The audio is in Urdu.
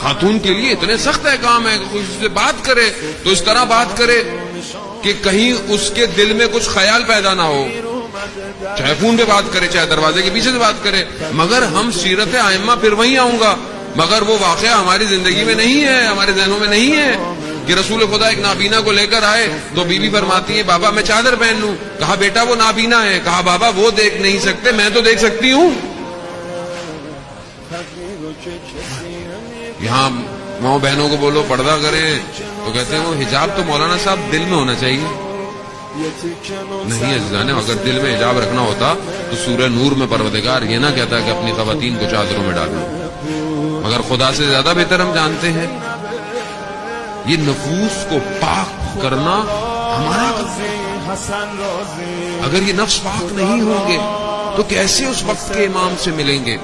خاتون کے لیے اتنے سخت احکام ہے کہ کوئی اس سے بات کرے تو اس طرح بات کرے کہ کہیں اس کے دل میں کچھ خیال پیدا نہ ہو، چاہے فون پہ بات کرے چاہے دروازے کے پیچھے سے بات کرے. مگر ہم سیرت ائمہ پھر وہیں آؤں گا، مگر وہ واقعہ ہماری زندگی میں نہیں ہے، ہمارے ذہنوں میں نہیں ہے کہ رسول خدا ایک نابینا کو لے کر آئے تو بی بی فرماتی ہے بابا میں چادر پہن لوں، کہا بیٹا وہ نابینا ہے، کہا بابا وہ دیکھ نہیں سکتے میں تو دیکھ سکتی ہوں. یہاں ماؤں بہنوں کو بولو پردہ کریں تو کہتے ہیں وہ حجاب تو مولانا صاحب دل میں ہونا چاہیے. نہیں عزیزان، اگر دل میں حجاب رکھنا ہوتا تو سورہ نور میں پروردگار یہ نہ کہتا کہ اپنی خواتین کو چادروں میں ڈالو. مگر خدا سے زیادہ بہتر ہم جانتے ہیں یہ نفوس کو پاک کرنا ہمارا کام ہے. اگر یہ نفس پاک نہیں ہوں گے تو کیسے اس وقت کے امام سے ملیں گے؟